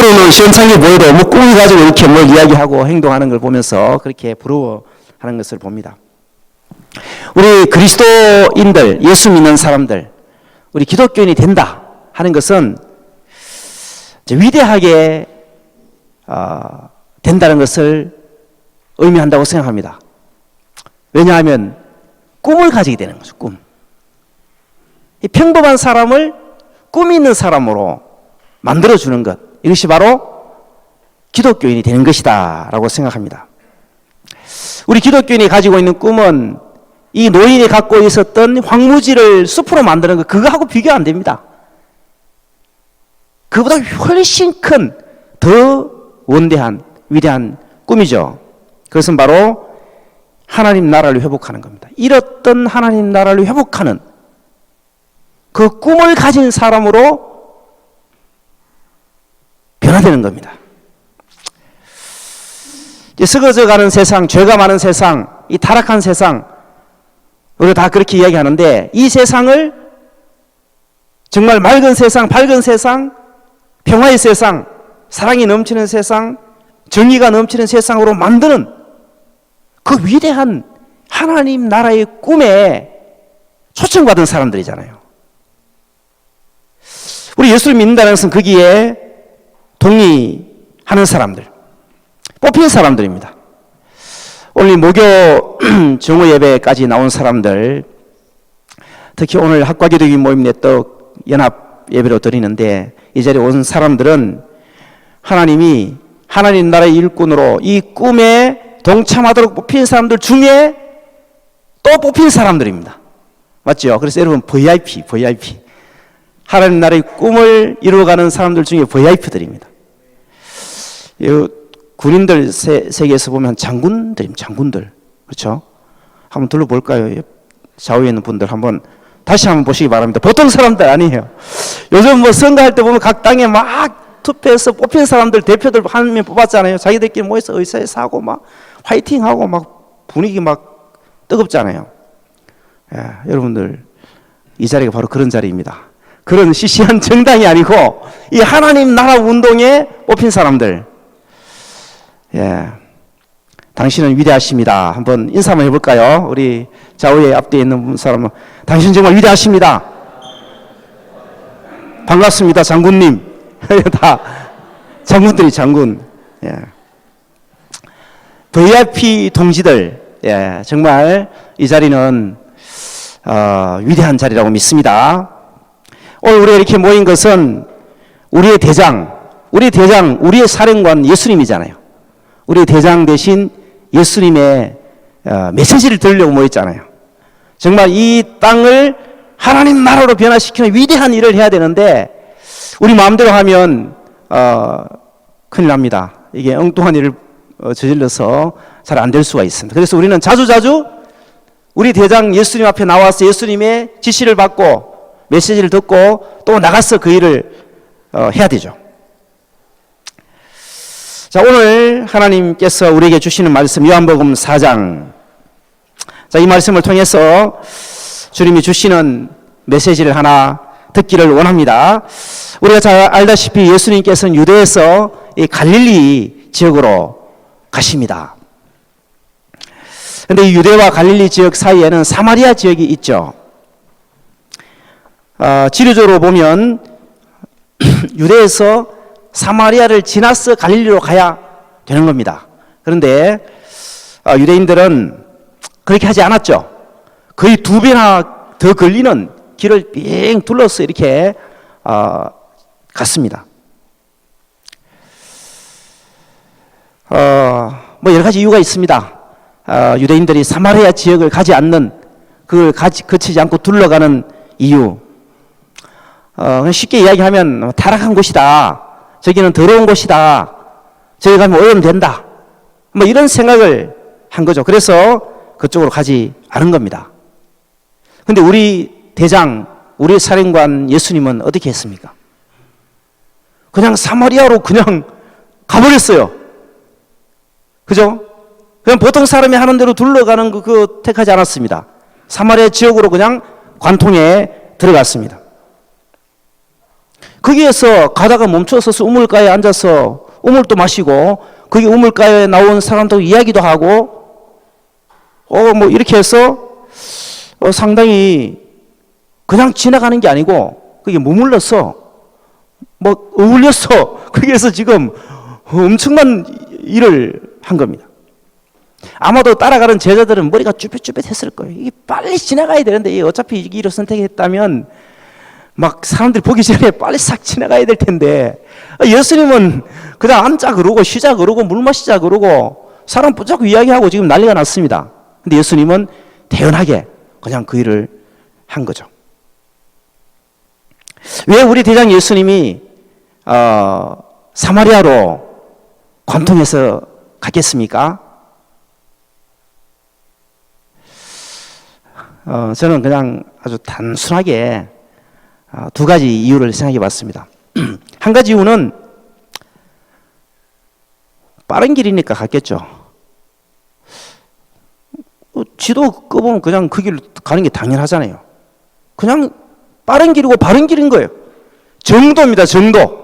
우리는 시험창에 보여도 뭐 꿈을 가지고 이렇게 뭘 이야기하고 행동하는 걸 보면서 그렇게 부러워하는 것을 봅니다. 우리 그리스도인들, 예수 믿는 사람들, 우리 기독교인이 된다 하는 것은 위대하게 된다는 것을 의미한다고 생각합니다. 왜냐하면 꿈을 가지게 되는 거죠. 꿈. 이 평범한 사람을 꿈이 있는 사람으로 만들어주는 것, 이것이 바로 기독교인이 되는 것이다 라고 생각합니다. 우리 기독교인이 가지고 있는 꿈은 이 노인이 갖고 있었던 황무지를 숲으로 만드는 것, 그거하고 비교 안 됩니다. 그보다 훨씬 큰, 더 원대한, 위대한 꿈이죠. 그것은 바로 하나님 나라를 회복하는 겁니다. 잃었던 하나님 나라를 회복하는 그 꿈을 가진 사람으로 변화되는 겁니다. 썩어져가는 세상, 죄가 많은 세상, 이 타락한 세상, 우리가 다 그렇게 이야기하는데, 이 세상을 정말 맑은 세상, 밝은 세상, 평화의 세상, 사랑이 넘치는 세상, 정의가 넘치는 세상으로 만드는 그 위대한 하나님 나라의 꿈에 초청받은 사람들이잖아요. 우리 예수를 믿는다는 것은 거기에 동의하는 사람들, 뽑힌 사람들입니다. 오늘 목요 정오 예배까지 나온 사람들, 특히 오늘 학과기도기 모임 또 연합 예배로 드리는데, 이 자리에 온 사람들은 하나님이 하나님 나라의 일꾼으로 이 꿈에 동참하도록 뽑힌 사람들 중에 또 뽑힌 사람들입니다. 맞죠? 그래서 여러분 VIP 하나님 나라의 꿈을 이루어가는 사람들 중에 VIP들입니다. 군인들 세계에서 보면 장군들입니다. 장군들. 그렇죠? 한번 둘러볼까요? 좌우에 있는 분들 한번 다시 한번 보시기 바랍니다. 보통 사람들 아니에요. 요즘 뭐 선거할 때 보면 각 당에 막 투표해서 뽑힌 사람들 대표들 한 명 뽑았잖아요. 자기들끼리 모여서 의사에서 하고 막 화이팅하고 막 분위기 막 뜨겁잖아요. 예, 여러분들 이 자리가 바로 그런 자리입니다. 그런 시시한 정당이 아니고 이 하나님 나라 운동에 뽑힌 사람들. 예, 당신은 위대하십니다. 한번 인사 한번 해볼까요? 우리 좌우에 앞뒤에 있는 사람은 당신 정말 위대하십니다. 반갑습니다, 장군님. 다 장군들이 장군. 예. VIP 동지들, 예, 정말 이 자리는 위대한 자리라고 믿습니다. 오늘 우리가 이렇게 모인 것은 우리의 대장, 우리의 사령관 예수님이잖아요. 우리의 대장 대신 예수님의 메시지를 들으려고 모였잖아요. 정말 이 땅을 하나님 나라로 변화시키는 위대한 일을 해야 되는데, 우리 마음대로 하면 큰일 납니다. 이게 엉뚱한 일을 저질러서 잘 안 될 수가 있습니다. 그래서 우리는 자주자주 우리 대장 예수님 앞에 나와서 예수님의 지시를 받고 메시지를 듣고 또 나가서 그 일을 해야 되죠. 자, 오늘 하나님께서 우리에게 주시는 말씀 요한복음 4장. 자, 이 말씀을 통해서 주님이 주시는 메시지를 하나 듣기를 원합니다. 우리가 잘 알다시피 예수님께서는 유대에서 이 갈릴리 지역으로 가십니다. 그런데 이 유대와 갈릴리 지역 사이에는 사마리아 지역이 있죠. 지리적으로 보면 유대에서 사마리아를 지나서 갈릴리로 가야 되는 겁니다. 그런데 유대인들은 그렇게 하지 않았죠. 거의 2배나 더 걸리는 길을 삥 둘러서 이렇게 갔습니다. 뭐 여러 가지 이유가 있습니다. 유대인들이 사마리아 지역을 가지 않는, 그걸 거치지 않고 둘러가는 이유. 쉽게 이야기하면 타락한 곳이다. 저기는 더러운 곳이다. 저기 가면 오염된다. 뭐 이런 생각을 한 거죠. 그래서 그쪽으로 가지 않은 겁니다. 근데 우리 대장, 우리 사령관 예수님은 어떻게 했습니까? 그냥 사마리아로 그냥 가버렸어요. 그죠? 그냥 보통 사람이 하는 대로 둘러가는 그거 택하지 않았습니다. 사마리아 지역으로 그냥 관통에 들어갔습니다. 거기에서 가다가 멈춰서서 우물가에 앉아서 우물도 마시고 거기 우물가에 나온 사람도 이야기도 하고 뭐 이렇게 해서 상당히 그냥 지나가는 게 아니고 거기에 머물러서 뭐 어울려서 거기에서 지금 엄청난 일을 한 겁니다. 아마도 따라가는 제자들은 머리가 쭈뼛쭈뼛했을 거예요. 이게 빨리 지나가야 되는데 어차피 이 길을 선택했다면 막 사람들이 보기 전에 빨리 싹 지나가야 될 텐데 예수님은 그냥 앉자 그러고 쉬자 그러고 물 마시자 그러고 사람 붙잡고 이야기하고 지금 난리가 났습니다. 근데 예수님은 태연하게 그냥 그 일을 한 거죠. 왜 우리 대장 예수님이 사마리아로 관통해서 갔겠습니까? 저는 그냥 아주 단순하게 두 가지 이유를 생각해 봤습니다. 한 가지 이유는 빠른 길이니까 갔겠죠. 지도 꺼보면 그냥 그 길 가는 게 당연하잖아요. 그냥 빠른 길이고 바른 길인 거예요. 정도입니다. 정도.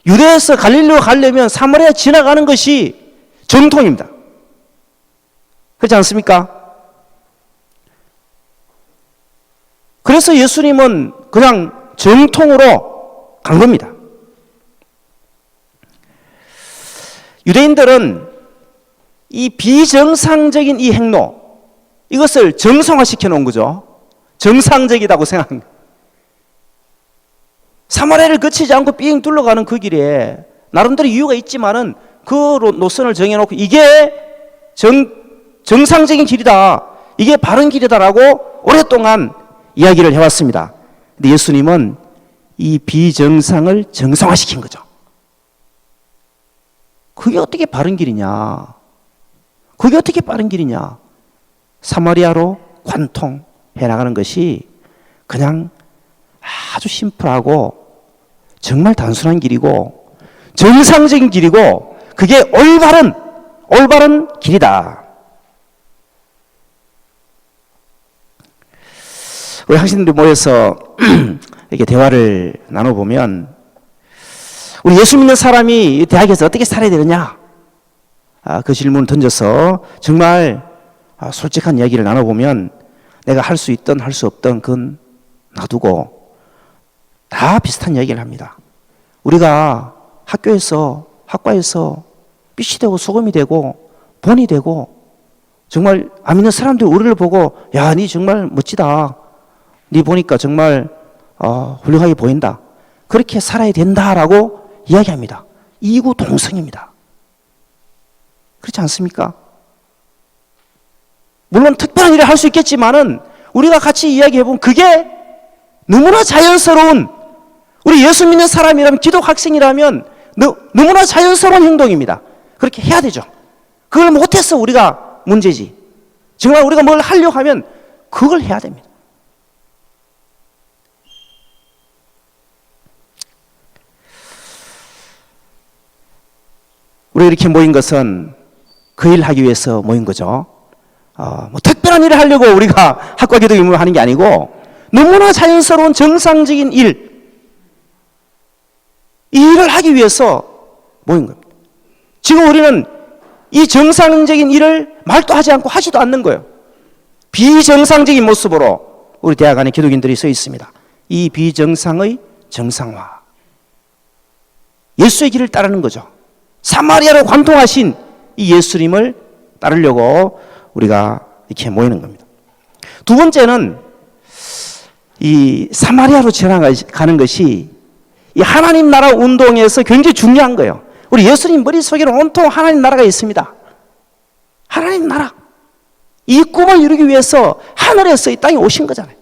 유대에서 갈릴리로 가려면 사마리아 지나가는 것이 정통입니다. 그렇지 않습니까? 그래서 예수님은 그냥 정통으로 간 겁니다. 유대인들은 이 비정상적인 이 행로, 이것을 정상화시켜 놓은 거죠. 정상적이라고 생각합니다. 사마리아를 거치지 않고 삥 둘러가는 그 길에 나름대로 이유가 있지만은 그 노선을 정해놓고 이게 정상적인 길이다, 이게 바른 길이다라고 오랫동안 이야기를 해왔습니다. 근데 예수님은 이 비정상을 정상화시킨 거죠. 그게 어떻게 바른 길이냐? 그게 어떻게 빠른 길이냐? 사마리아로 관통해 나가는 것이 그냥 아주 심플하고 정말 단순한 길이고 정상적인 길이고 그게 올바른 길이다. 우리 학생들이 모여서 이렇게 대화를 나눠보면 우리 예수 믿는 사람이 대학에서 어떻게 살아야 되느냐? 그 질문을 던져서 정말 솔직한 이야기를 나눠보면 내가 할 수 있든 할 수 없든 그건 놔두고 다 비슷한 이야기를 합니다. 우리가 학과에서 빛이 되고 소금이 되고 본이 되고 정말 안 믿는 사람들이 우리를 보고 야, 니 정말 멋지다. 니 보니까 정말 훌륭하게 보인다. 그렇게 살아야 된다라고 이야기합니다. 이구동성입니다. 그렇지 않습니까? 물론 특별한 일을 할 수 있겠지만은 우리가 같이 이야기해보면 그게 너무나 자연스러운, 우리 예수 믿는 사람이라면, 기독 학생이라면 너무나 자연스러운 행동입니다. 그렇게 해야 되죠. 그걸 못해서 우리가 문제지. 정말 우리가 뭘 하려고 하면 그걸 해야 됩니다. 우리 이렇게 모인 것은 그 일 하기 위해서 모인 거죠. 뭐 특별한 일을 하려고 우리가 학과 기도 임무를 하는 게 아니고 너무나 자연스러운 정상적인 일, 이 일을 하기 위해서 모인 겁니다. 지금 우리는 이 정상적인 일을 말도 하지 않고 하지도 않는 거예요. 비정상적인 모습으로 우리 대학 안에 기독인들이 서 있습니다. 이 비정상의 정상화, 예수의 길을 따르는 거죠. 사마리아로 관통하신 이 예수님을 따르려고 우리가 이렇게 모이는 겁니다. 두 번째는 이 사마리아로 지나가는 것이 이 하나님 나라 운동에서 굉장히 중요한 거예요. 우리 예수님 머릿속에는 온통 하나님 나라가 있습니다. 하나님 나라, 이 꿈을 이루기 위해서 하늘에서 이 땅에 오신 거잖아요.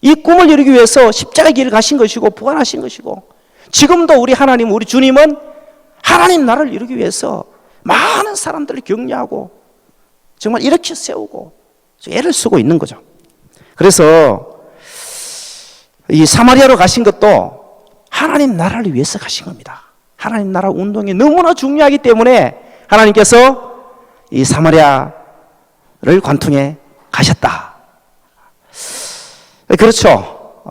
이 꿈을 이루기 위해서 십자가 길을 가신 것이고 부활하신 것이고, 지금도 우리 하나님, 우리 주님은 하나님 나라를 이루기 위해서 많은 사람들을 격려하고 정말 이렇게 세우고 애를 쓰고 있는 거죠. 그래서 이 사마리아로 가신 것도 하나님 나라를 위해서 가신 겁니다. 하나님 나라 운동이 너무나 중요하기 때문에 하나님께서 이 사마리아를 관통해 가셨다. 그렇죠.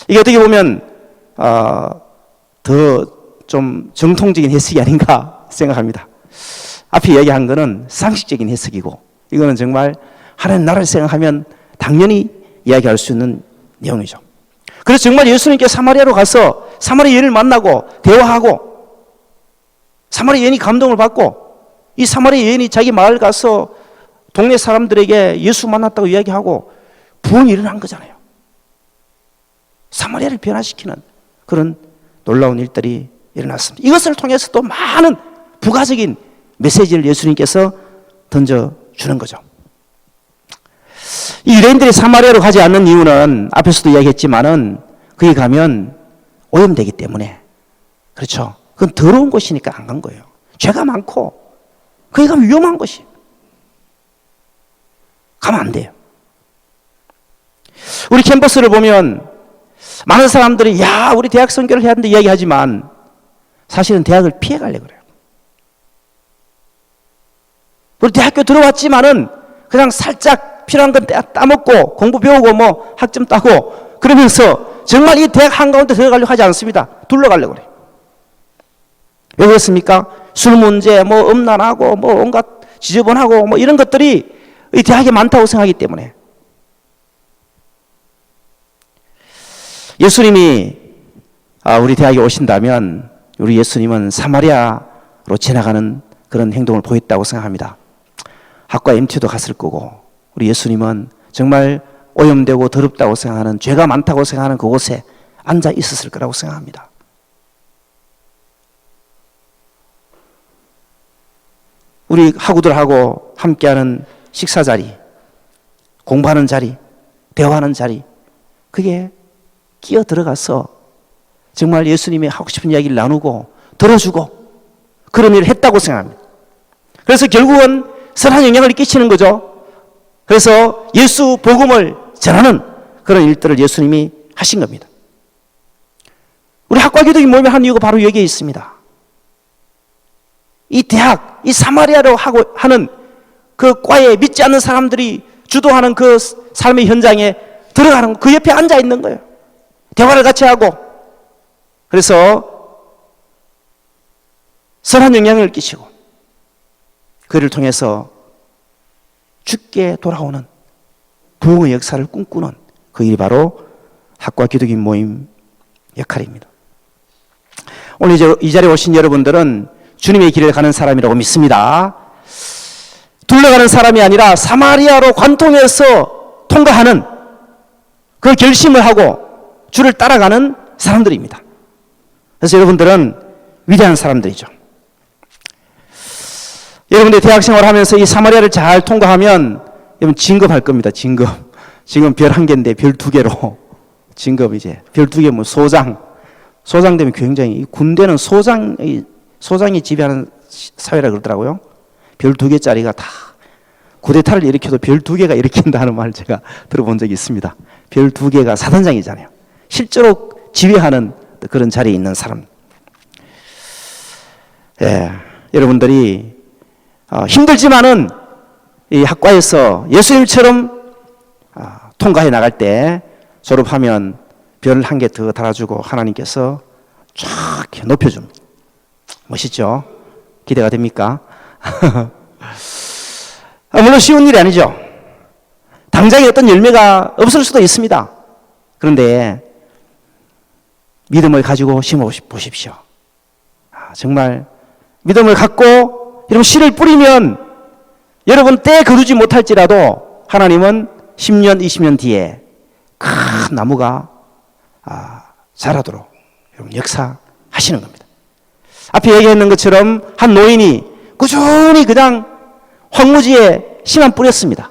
이게 어떻게 보면 더 좀 정통적인 해석이 아닌가 생각합니다. 앞에 이야기한 거는 상식적인 해석이고, 이거는 정말 하나님 나라를 생각하면 당연히 이야기할 수 있는 내용이죠. 그래서 정말 예수님께서 사마리아로 가서 사마리아 여인을 만나고 대화하고, 사마리아 여인이 감동을 받고, 이 사마리아 여인이 자기 마을 가서 동네 사람들에게 예수 만났다고 이야기하고 부흥이 일어난 거잖아요. 사마리아를 변화시키는 그런 놀라운 일들이 일어났습니다. 이것을 통해서 또 많은 부가적인 메시지를 예수님께서 던져주는 거죠. 이 유대인들이 사마리아로 가지 않는 이유는 앞에서도 이야기했지만은 거기 가면 오염되기 때문에, 그렇죠. 그건 더러운 곳이니까 안 간 거예요. 죄가 많고 거기 가면 위험한 곳이에요. 가면 안 돼요. 우리 캠퍼스를 보면 많은 사람들이 야 우리 대학 선교를 해야 한다 이야기하지만 사실은 대학을 피해가려고 그래요. 우리 대학교 들어왔지만은 그냥 살짝 필요한 건 따먹고 공부 배우고 뭐 학점 따고 그러면서 정말 이 대학 한가운데 들어가려고 하지 않습니다. 둘러가려고 그래요. 왜 그렇습니까? 술 문제, 뭐 음란하고 뭐 온갖 지저분하고 뭐 이런 것들이 이 대학에 많다고 생각하기 때문에. 예수님이 우리 대학에 오신다면 우리 예수님은 사마리아로 지나가는 그런 행동을 보였다고 생각합니다. 학과 MT도 갔을 거고, 우리 예수님은 정말 오염되고 더럽다고 생각하는, 죄가 많다고 생각하는 그곳에 앉아 있었을 거라고 생각합니다. 우리 학우들하고 함께하는 식사 자리, 공부하는 자리, 대화하는 자리, 그게 끼어 들어가서 정말 예수님이 하고 싶은 이야기를 나누고 들어주고 그런 일을 했다고 생각합니다. 그래서 결국은 선한 영향을 끼치는 거죠. 그래서 예수 복음을 전하는 그런 일들을 예수님이 하신 겁니다. 우리 학과 기독이 모임을 한 이유가 바로 여기에 있습니다. 이 대학, 이 사마리아로 하는 그 과에 믿지 않는 사람들이 주도하는 그 삶의 현장에 들어가는 그 옆에 앉아 있는 거예요. 대화를 같이 하고, 그래서 선한 영향을 끼치고 그를 통해서 죽게 돌아오는 부흥의 역사를 꿈꾸는 그 일이 바로 학과 기독인 모임 역할입니다. 오늘 이 자리에 오신 여러분들은 주님의 길을 가는 사람이라고 믿습니다. 둘러가는 사람이 아니라 사마리아로 관통해서 통과하는 그 결심을 하고 주를 따라가는 사람들입니다. 그래서 여러분들은 위대한 사람들이죠. 여러분들 대학 생활하면서 이 사마리아를 잘 통과하면 여러분 진급할 겁니다. 진급. 지금 별 1개인데 별 2개로 진급. 이제 별 2개 뭐 소장 되면 굉장히, 군대는 소장이 지배하는 사회라 그러더라고요. 별 2개짜리가 다 쿠데타를 일으켜도 별 2개가 일으킨다 하는 말을 제가 들어본 적이 있습니다. 별 2개가 사단장이잖아요. 실제로 지휘하는 그런 자리에 있는 사람. 예, 여러분들이 힘들지만은 이 학과에서 예수님처럼 통과해 나갈 때 졸업하면 별 1개 더 달아주고 하나님께서 쫙 높여줍니다. 멋있죠? 기대가 됩니까? 물론 쉬운 일이 아니죠. 당장에 어떤 열매가 없을 수도 있습니다. 그런데 믿음을 가지고 심어보십시오. 정말 믿음을 갖고 여러분 씨를 뿌리면 여러분 때 거두지 못할지라도 하나님은 10년, 20년 뒤에 큰 나무가 자라도록 여러분 역사하시는 겁니다. 앞에 얘기했는 것처럼 한 노인이 꾸준히 그냥 황무지에 씨만 뿌렸습니다.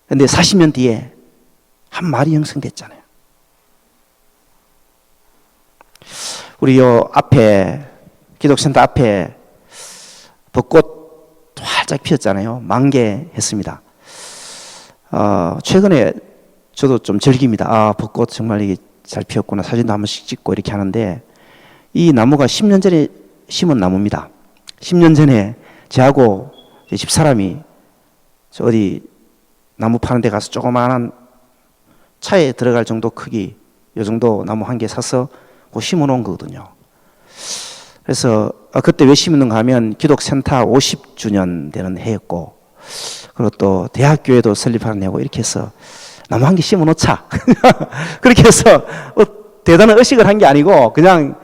그런데 40년 뒤에 한 마리 형성됐잖아요. 우리 요 앞에 기독센터 앞에 벚꽃 활짝 피었잖아요. 만개했습니다. 최근에 저도 좀 즐깁니다. 벚꽃 정말 이게 잘 피었구나. 사진도 한 번씩 찍고 이렇게 하는데, 이 나무가 10년 전에 심은 나무입니다. 10년 전에 저하고 집사람이 어디 나무 파는 데 가서 조그마한 차에 들어갈 정도 크기, 요 정도 나무 1개 사서 그 심어놓은 거거든요. 그래서 그때 왜 심었는가 하면 기독센터 50주년 되는 해였고, 그리고 또 대학교에도 설립하는 해고, 이렇게 해서 나무 한 개 심어놓자. 그렇게 해서 대단한 의식을 한 게 아니고 그냥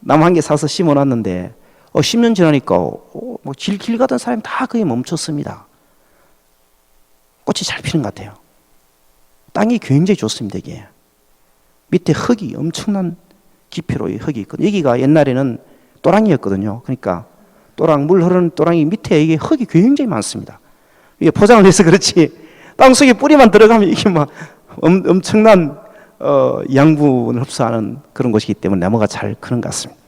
나무 한 개 사서 심어놨는데 10년 지나니까 뭐 길 가던 사람이 다 거의 멈췄습니다. 꽃이 잘 피는 것 같아요. 땅이 굉장히 좋습니다. 이게 밑에 흙이 엄청난 깊이로 흙이 있거든요. 여기가 옛날에는 또랑이었거든요. 그러니까 물 흐르는 또랑이 밑에 이게 흙이 굉장히 많습니다. 이게 포장을 해서 그렇지 땅속에 뿌리만 들어가면 이게 막 엄청난 양분을 흡수하는 그런 곳이기 때문에 나무가 잘 크는 것 같습니다.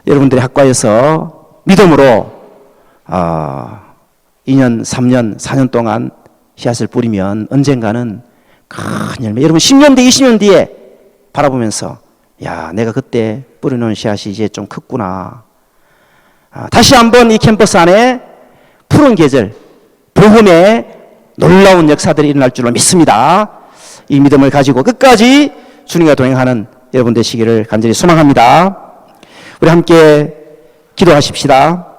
여러분들이 학과에서 믿음으로 2년, 3년, 4년 동안 씨앗을 뿌리면 언젠가는 큰 열매, 여러분 10년 뒤, 20년 뒤에 바라보면서 야, 내가 그때 뿌려놓은 씨앗이 이제 좀 컸구나. 다시 한번 이 캠퍼스 안에 푸른 계절, 복음의 놀라운 역사들이 일어날 줄로 믿습니다. 이 믿음을 가지고 끝까지 주님과 동행하는 여러분 되시기를 간절히 소망합니다. 우리 함께 기도하십시다.